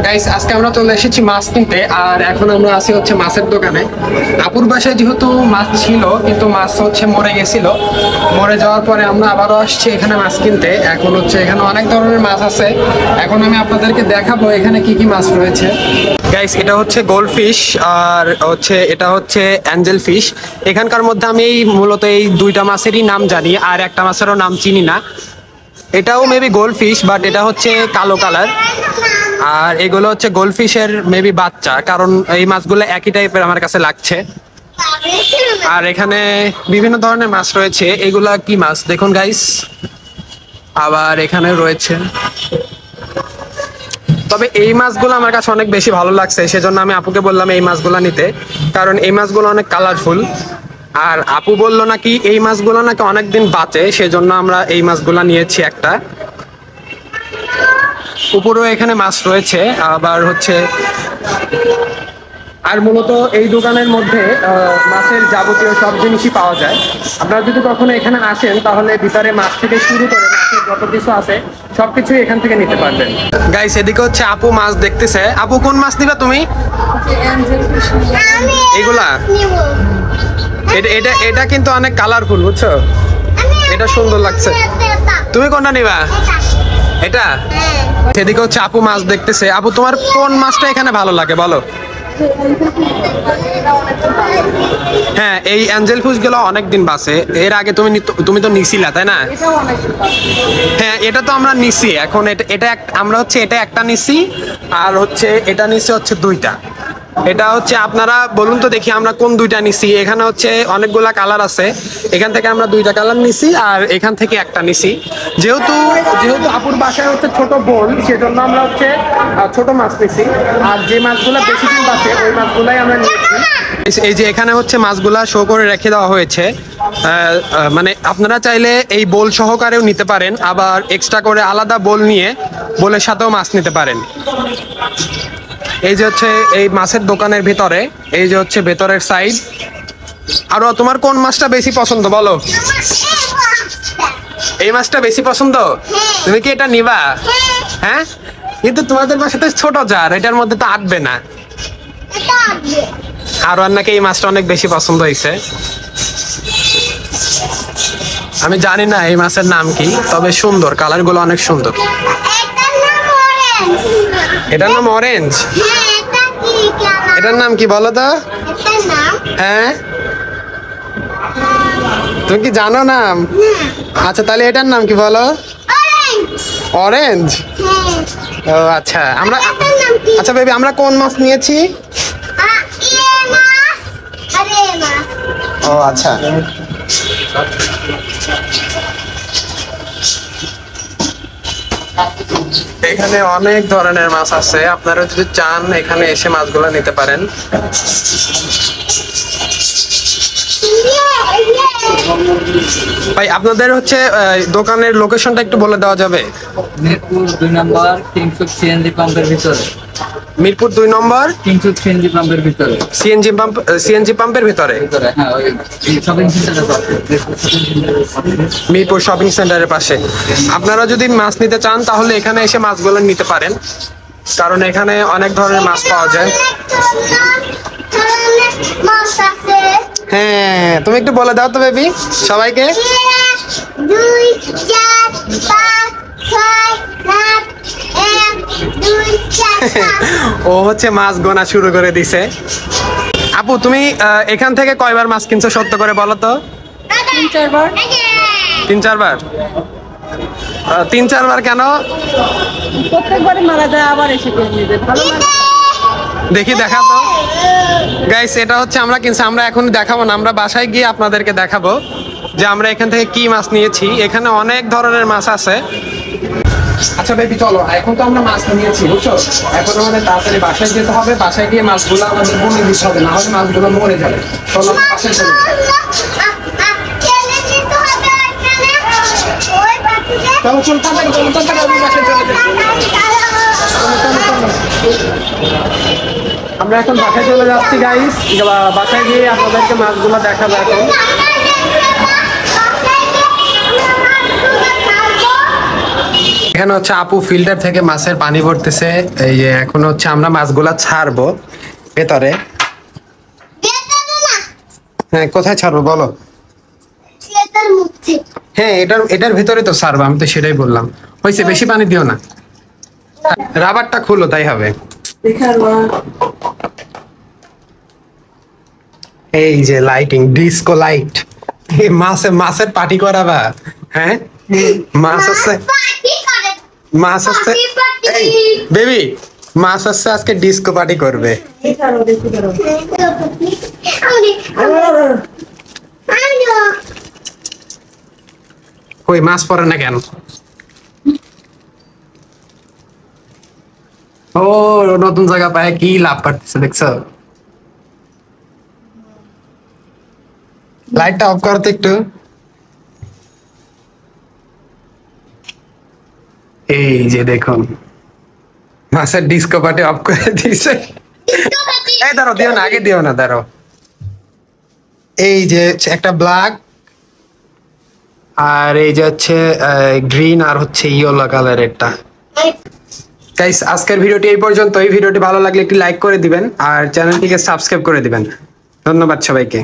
Guys আজকে আমরা চলে এসেছি মাছ কিনতে, আর এখন আমরা আছি হচ্ছে মাছের দোকানে। আপুর বাসায় যেহেতু মাছ ছিল কিন্তু মাছ হচ্ছে মরে গেছিল, মরে যাওয়ার পরে আমরা আবারও আসছি এখানে মাছ কিনতে। এখন হচ্ছে এখানে অনেক ধরনের মাছ আছে, এখন আমি আপনাদেরকে দেখাবো এখানে কি কি মাছ রয়েছে। গাইস এটা হচ্ছে গোল্ড ফিশ আর হচ্ছে এটা হচ্ছে অ্যাঞ্জেল ফিশ। এখানকার মধ্যে আমি মূলত এই দুইটা মাছেরই নাম জানি, আর একটা মাছেরও নাম চিনি না। এটাও মেবি গোল্ড ফিশ, বাট এটা হচ্ছে কালো কালার। আর এগুলো হচ্ছে গোল্ড ফিশের মেবি বাচ্চা, কারণ এই মাছগুলো একই টাইপের আমার কাছে লাগছে। আর এখানে বিভিন্ন ধরনের মাছ রয়েছে। এগুলা কি মাছ দেখুন গাইস, আবার এখানে রয়েছে। তবে এই মাছগুলো আমার কাছে অনেক বেশি ভালো লাগছে, সেজন্য আমি আপুকে বললাম এই মাছগুলো নিতে, কারণ এই মাছগুলো অনেক কালারফুল। আর আপু বললো নাকি এই মাছগুলো নাকি অনেকদিন বাঁচে, সেজন্য আমরা এই মাছগুলো নিয়েছি একটা। উপরেও এখানে মাছ রয়েছে, আবার হচ্ছে আর মূলত এই দোকানের মধ্যে মাছের যাবতীয় সব জিনিসই পাওয়া যায়। আপনারা যদি কখনো এখানে আসেন তাহলে ভিতরে মাছ থেকে শুরু করে মাছের যত কিছু আছে সবকিছুই এখান থেকে নিতে পারবেন। গাইস এদিকে হচ্ছে আপু মাছ দেখতেছে। আপু কোন মাছ নিবা তুমি? এগুলা এটা এটা কিন্তু অনেক কালারফুল, বুঝছো? এটা সুন্দর লাগছে। তুমি কোনটা নিবা? এটা। সেদিকে হচ্ছে আপু মাছ দেখতেছে। আপু তোমার কোন মাছটা এখানে ভালো লাগে বলো? হ্যাঁ, এই অ্যাঞ্জেল ফিশ গুলো অনেকদিন বাঁচে। এর আগে তুমি তো নিছিলা তাই না? হ্যাঁ, এটা তো আমরা নিছি। এখন এটা আমরা হচ্ছে এটা একটা নিছি, আর হচ্ছে এটা নিছি হচ্ছে দুইটা। এটা হচ্ছে আপনারা বলুন তো দেখি আমরা কোন দুইটা নিছি। এখানে হচ্ছে অনেকগুলা কালার আছে, এখান থেকে আমরা দুইটা কালার নিছি আর এখান থেকে একটা নিছি। যেহেতু আপুর বাসায় হচ্ছে ছোট বোন, সেজন্য আমরা হচ্ছে ছোট মাছ নিছি। আর যে মাছগুলো বেশি দিন বাঁচে ওই মাছগুলাই আমরা নিয়েছি। এই যে এখানে হচ্ছে মাছগুলা শো করে রেখে দেওয়া হয়েছে। মানে আপনারা চাইলে এই বোল সহকারেও নিতে পারেন, আবার এক্সট্রা করে আলাদা বোল নিয়ে বোলের সাথেও মাছ নিতে পারেন। এই যে হচ্ছে এই মাছের দোকানের ভিতরে, এই যে হচ্ছে ভেতরের সাইড। আরো তোমার কোন মাছটা বেশি পছন্দ বলো? এই মাছটা বেশি পছন্দ? তুমি কি এটা নিবা? হ্যাঁ, কিন্তু তোমাদের বাসাতে ছোট জার, এটার মধ্যে তো আটবে না। আরো নাকি এই মাছটা অনেক বেশি পছন্দ হয়েছে। আমি জানি না এই মাছের নাম কি, তবে সুন্দর, কালার গুলো অনেক সুন্দর। এটার নাম অরেঞ্জ। এটার নাম কি বলো তো? হ্যাঁ, তুমি কি জানো নাম? আচ্ছা, তাহলে এটার নাম কি বলো? অরেঞ্জ। ও আচ্ছা, আচ্ছা বেবি আমরা কোন মাছ নিয়েছি? ও আচ্ছা, এখানে অনেক ধরনের মাছ আছে, আপনারা যদি চান এখানে এসে মাছগুলো নিতে পারেন। ভাই আপনাদের হচ্ছে দোকানের লোকেশনটা একটু বলে দেওয়া যাবে? মিরপুর 2 নম্বর কিংসুক সিএনজি পাম্পের ভিতরে। মিরপুর 2 নম্বর কিংসুক সিএনজি পাম্পের ভিতরে। সিএনজি পাম্পের ভিতরে। হ্যাঁ, ওই শপিং সেন্টারের পাশে। মিরপুর শপিং সেন্টারের পাশে। আপনারা যদি মাছ নিতে চান তাহলে এখানে এসে মাছগুলো নিতে পারেন, কারণ এখানে অনেক ধরনের মাছ পাওয়া যায়। হ্যাঁ, তুমি একটু বলে দাও তো বেবি সবাইকে। 2 4 5 6 7 1 2 4 ও হচ্ছে মাছ গোনা শুরু করে দিছে। আপু তুমি এখান থেকে কয়বার মাছ কিনছো সত্য করে বলো তো? 3-4 বার। 3-4 বার? 3-4 বার কেন? প্রত্যেকবারই মারা যায়, আবার এসে কিনে নিয়ে যায়। ভালো লাগে। দেখি দেখা তো গাইস, এটা হচ্ছে আমরা কিনছি। আমরা এখন দেখাবো না, আমরা বাসায় গিয়ে আপনাদেরকে দেখাবো যে আমরা এখান থেকে কি মাছ নিয়েছি। এখানে অনেক ধরনের মাছ আছে। আচ্ছা বেবি চলো, এখন তো আমরা মাছ নিয়েছি বুঝছো, এখন আমাদের তাড়াতাড়ি বাসায় যেতে হবে। বাসায় গিয়ে মাছগুলো আমাদের বনে দিতে হবে, না হলে মাছগুলো মরে যাবে। চলো বাসায় চলে যাই। চলো চল তাড়াতাড়ি, চলো তাড়াতাড়ি আমি বাসায় চলে যাই। আমরা এখন বাসায় চলে যাচ্ছি গাইস। বাসায় গিয়ে আপনাদেরকে মাছগুলো দেখাবো এখন। এখানে হচ্ছে আপু ফিল্টার থেকে মাছের পানি ভরতেছে। এই যে এখন হচ্ছে আমরা মাছগুলা ছাড়বো ভেতরে। হ্যাঁ, কোথায় ছাড়বো বলো? হ্যাঁ, এটার ভিতরে তো ছাড়বো, আমি তো সেটাই বললাম। হয়েছে, বেশি পানি দিও না, রাবারটা খুলো তাই হবে। এই যে লাইটিং, ডিস্কো লাইট। মাছের পার্টি করাবা? হ্যাঁ, মাছ আছে, মাছ আছে। বেবি, মাছ আছে, আজকে ডিস্কো পার্টি করবে। কই মাছ পড়ে না কেন? ও, নতুন জায়গা পায় কি লাভ করতেছে দেখছো? লাইটটা অফ করতে একটু। এই যে দেখুন, মাছের ডিস্কো পার্টি অফ করে দিয়েছে। এই দাঁড়ো, দিও না, আগে দিও না, দাঁড়ো। এই যে একটা ব্ল্যাক, আর এই যে হচ্ছে গ্রিন, আর হচ্ছে ইয়েলো কালারেরটা। গাইস, আজকের ভিডিওটি এই পর্যন্ত। এই ভিডিওটি ভালো লাগলে একটি লাইক করে দিবেন আর চ্যানেলটিকে সাবস্ক্রাইব করে দিবেন। ধন্যবাদ সবাইকে।